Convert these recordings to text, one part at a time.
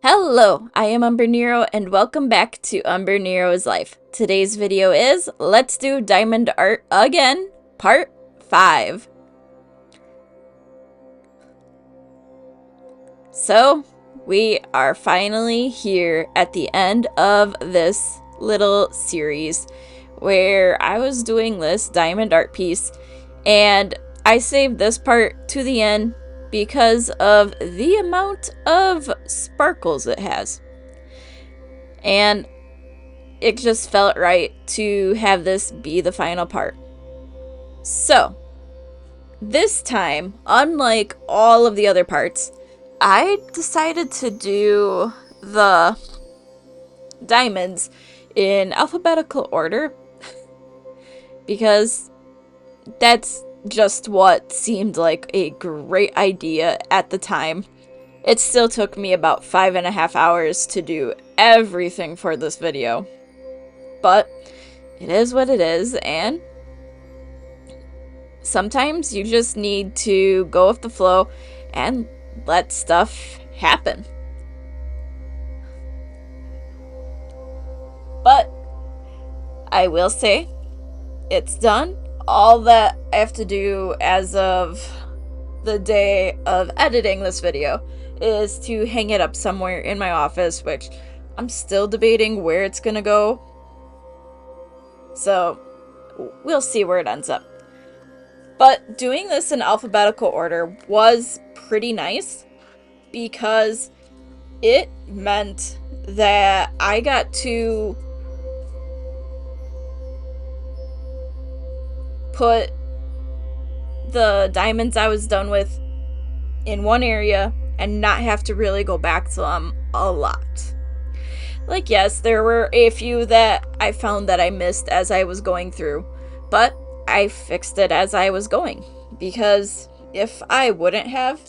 Hello, I am Umbrenero and welcome back to Umbrenero's Life. Today's video is Let's Do Diamond Art Again, Part 5. So, we are finally here at the end of this little series where I was doing this diamond art piece, and I saved this part to the end because of the amount of sparkles it has. And it just felt right to have this be the final part. So, this time, unlike all of the other parts, I decided to do the diamonds in alphabetical order because that's just what seemed like a great idea at the time. It still took me about 5.5 hours to do everything for this video, but it is what it is, and sometimes you just need to go with the flow and let stuff happen. But I will say, it's done. All that I have to do as of the day of editing this video is to hang it up somewhere in my office, which I'm still debating where it's gonna go. So we'll see where it ends up. But doing this in alphabetical order was pretty nice because it meant that I got to put the diamonds I was done with in one area and not have to really go back to them a lot. Like, yes, there were a few that I found that I missed as I was going through, but I fixed it as I was going, because if I wouldn't have,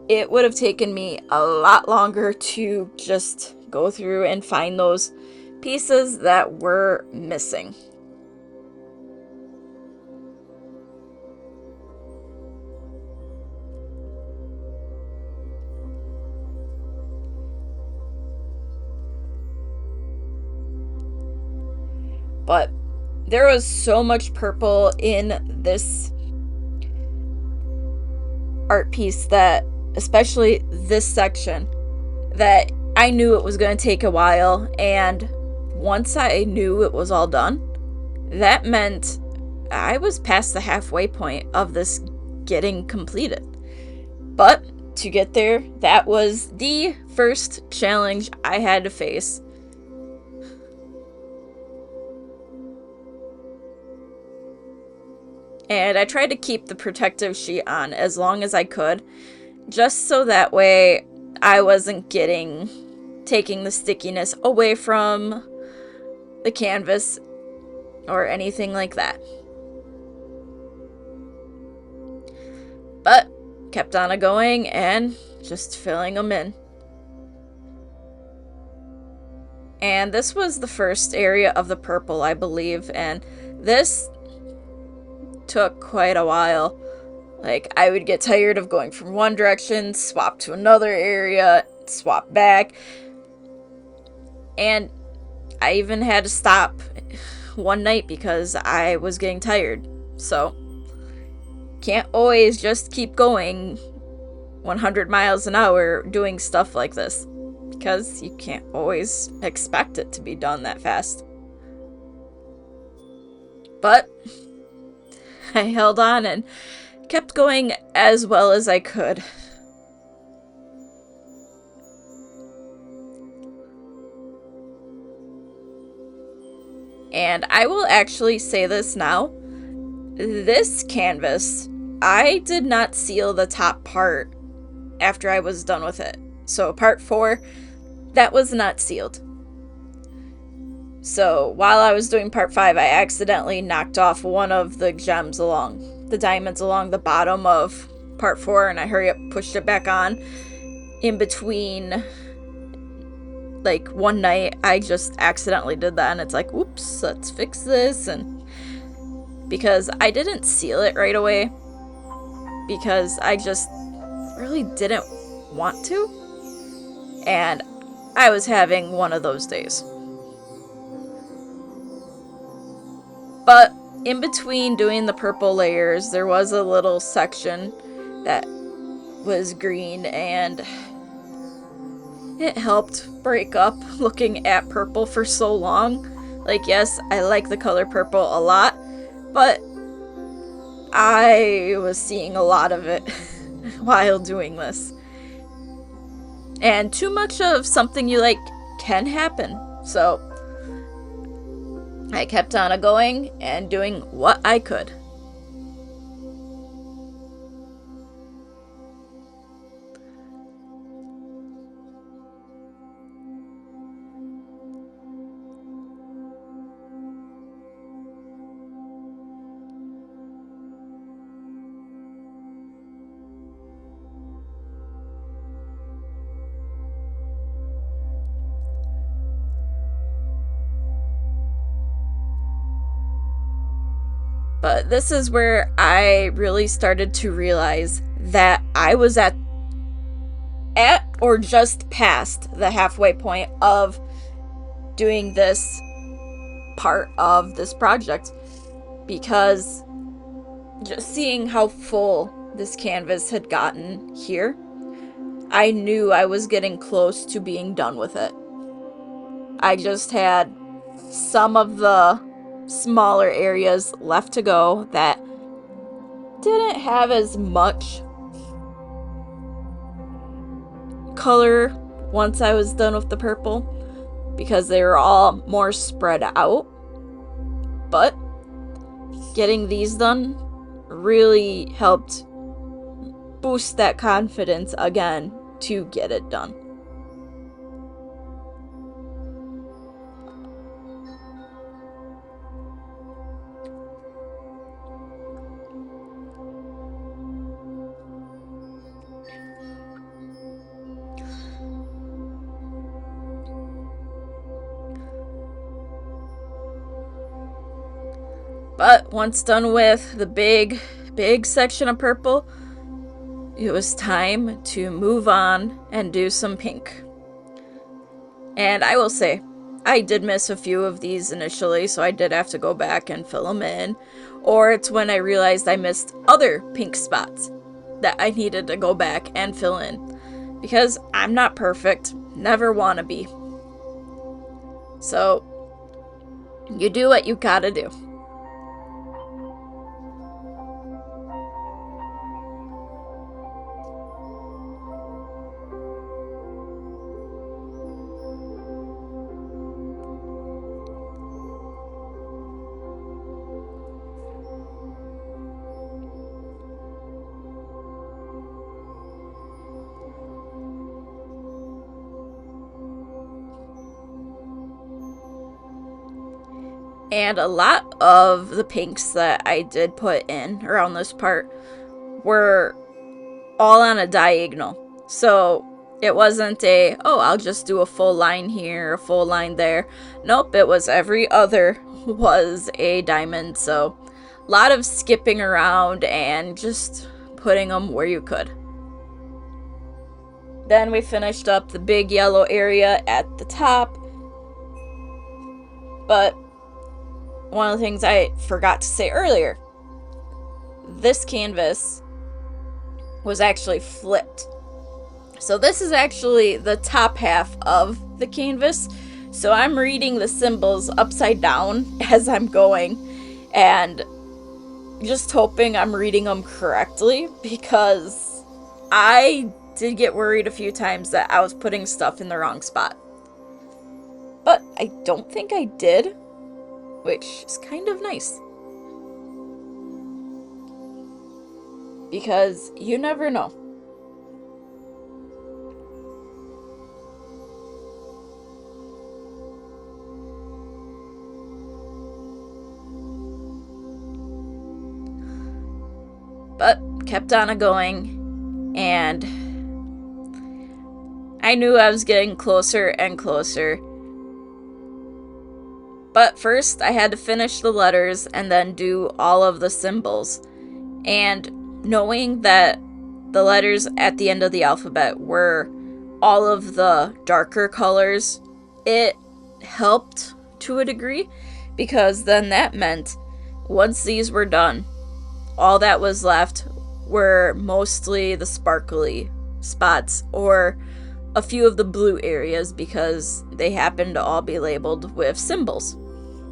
it would have taken me a lot longer to just go through and find those pieces that were missing. But there was so much purple in this art piece, that especially this section, that I knew it was going to take a while, and once I knew it was all done, that meant I was past the halfway point of this getting completed. But to get there, that was the first challenge I had to face. And I tried to keep the protective sheet on as long as I could, just so that way I wasn't taking the stickiness away from the canvas or anything like that. But kept on going and just filling them in. And this was the first area of the purple, I believe, and this took quite a while. Like, I would get tired of going from one direction, swap to another area, swap back, and I even had to stop one night because I was getting tired. So can't always just keep going 100 miles an hour doing stuff like this, because you can't always expect it to be done that fast. But I held on and kept going as well as I could. And I will actually say this now. This canvas, I did not seal the top part after I was done with it. So part 4, that was not sealed. So while I was doing part 5, I accidentally knocked off one of the diamonds along the bottom of part 4, and I hurry up pushed it back on. In between, like, one night, I just accidentally did that, and it's like, oops, let's fix this. And because I didn't seal it right away, because I just really didn't want to, and I was having one of those days. But in between doing the purple layers, there was a little section that was green, and it helped break up looking at purple for so long. Like, yes, I like the color purple a lot, but I was seeing a lot of it while doing this. And too much of something you like can happen. So I kept on going and doing what I could. But this is where I really started to realize that I was at or just past the halfway point of doing this part of this project, because just seeing how full this canvas had gotten here, I knew I was getting close to being done with it. I just had some of the smaller areas left to go that didn't have as much color once I was done with the purple, because they were all more spread out. But getting these done really helped boost that confidence again to get it done. But once done with the big section of purple, it was time to move on and do some pink. And I will say, I did miss a few of these initially, so I did have to go back and fill them in. Or it's when I realized I missed other pink spots that I needed to go back and fill in. Because I'm not perfect, never wanna be. So, you do what you gotta do. And a lot of the pinks that I did put in around this part were all on a diagonal. So it wasn't I'll just do a full line here, a full line there. Nope, it was every other was a diamond. So a lot of skipping around and just putting them where you could. Then we finished up the big yellow area at the top. But one of the things I forgot to say earlier, this canvas was actually flipped. So this is actually the top half of the canvas. So I'm reading the symbols upside down as I'm going, and just hoping I'm reading them correctly, because I did get worried a few times that I was putting stuff in the wrong spot. But I don't think I did, which is kind of nice. Because you never know. But kept on going, and I knew I was getting closer and closer. But first, I had to finish the letters and then do all of the symbols. And knowing that the letters at the end of the alphabet were all of the darker colors, it helped to a degree, because then that meant once these were done, all that was left were mostly the sparkly spots or a few of the blue areas, because they happened to all be labeled with symbols,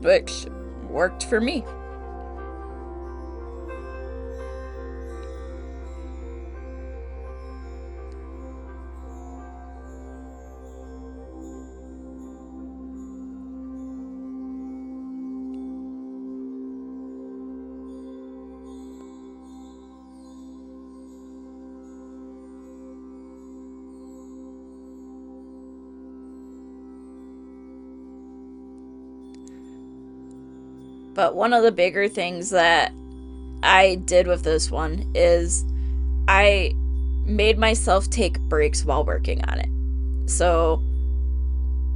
which worked for me. But one of the bigger things that I did with this one is I made myself take breaks while working on it. So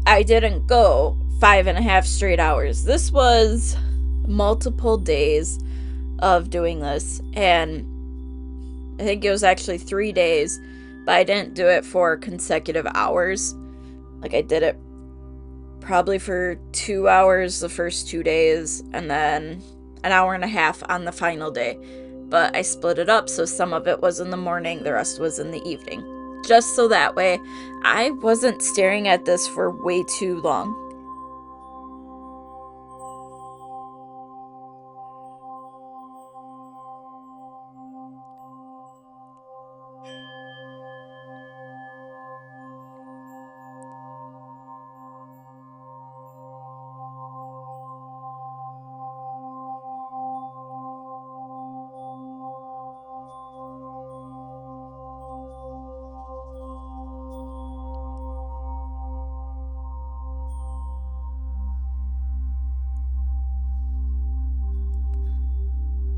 I didn't go 5.5 straight hours. This was multiple days of doing this, and I think it was actually 3 days, but I didn't do it for consecutive hours. Like, I did it probably for 2 hours the first 2 days, and then an hour and a half on the final day. But I split it up, so some of it was in the morning, the rest was in the evening. Just so that way I wasn't staring at this for way too long.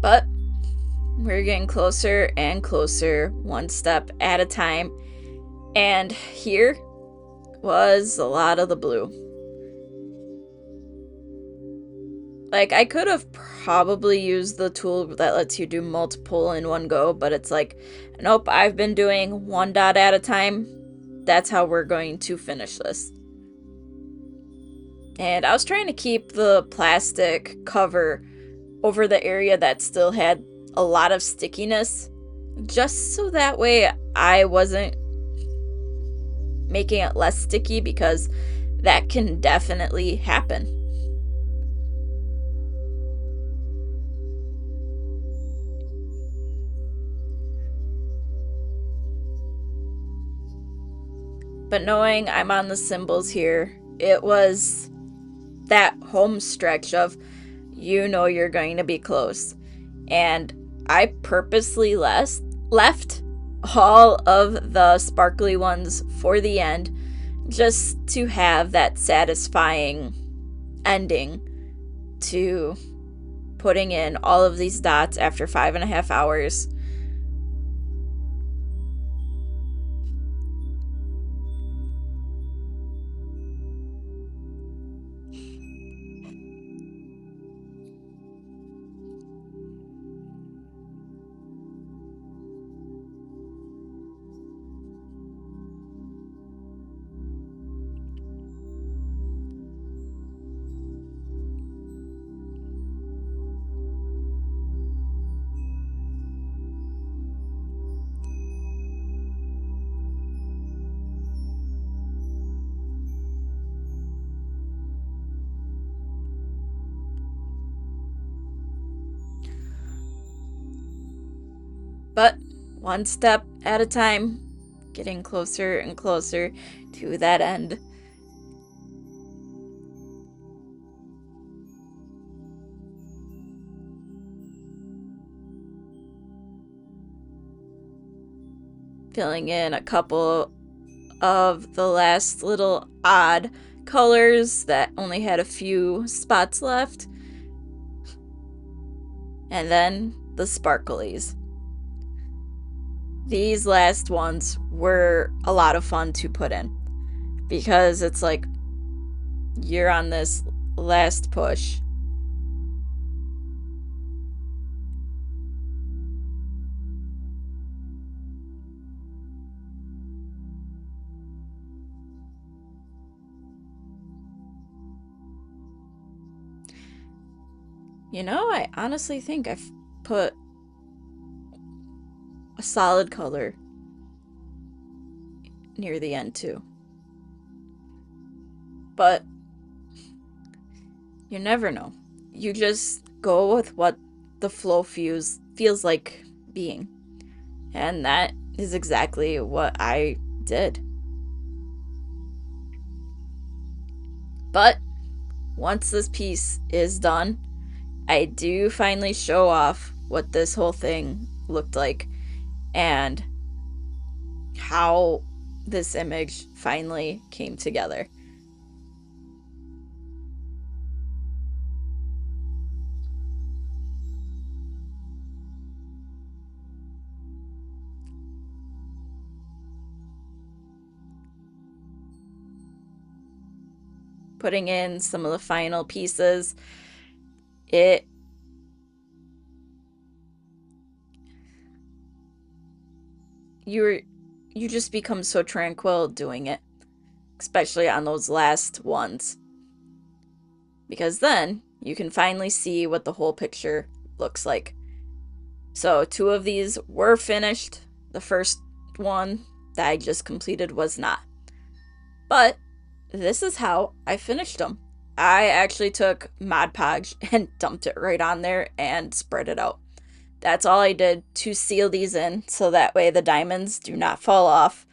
But we're getting closer and closer, one step at a time. And here was a lot of the blue. Like, I could have probably used the tool that lets you do multiple in one go, but it's like, nope, I've been doing one dot at a time. That's how we're going to finish this. And I was trying to keep the plastic cover over the area that still had a lot of stickiness, just so that way I wasn't making it less sticky, because that can definitely happen. But knowing I'm on the symbols here, it was that home stretch of, you know, you're going to be close. And I purposely left all of the sparkly ones for the end, just to have that satisfying ending to putting in all of these dots after 5.5 hours. But one step at a time, getting closer and closer to that end. Filling in a couple of the last little odd colors that only had a few spots left. And then the sparklies. These last ones were a lot of fun to put in, because it's like you're on this last push. I honestly think I've put a solid color near the end too. But you never know. You just go with what the flow feels like being. And that is exactly what I did. But once this piece is done, I do finally show off what this whole thing looked like and how this image finally came together. Putting in some of the final pieces, it you just become so tranquil doing it, especially on those last ones. Because then you can finally see what the whole picture looks like. So, two of these were finished. The first one that I just completed was not. But this is how I finished them. I actually took Mod Podge and dumped it right on there and spread it out. That's all I did to seal these in so that way the diamonds do not fall off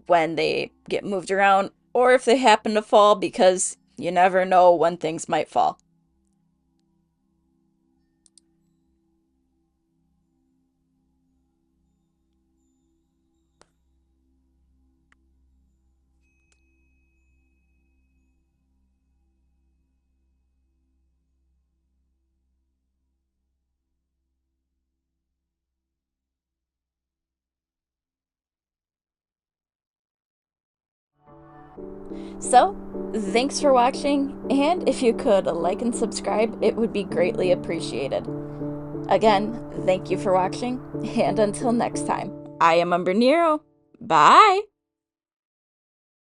when they get moved around or if they happen to fall, because you never know when things might fall. So, thanks for watching, and if you could like and subscribe, it would be greatly appreciated. Again, thank you for watching, and until next time, I am Umbrenero. Bye!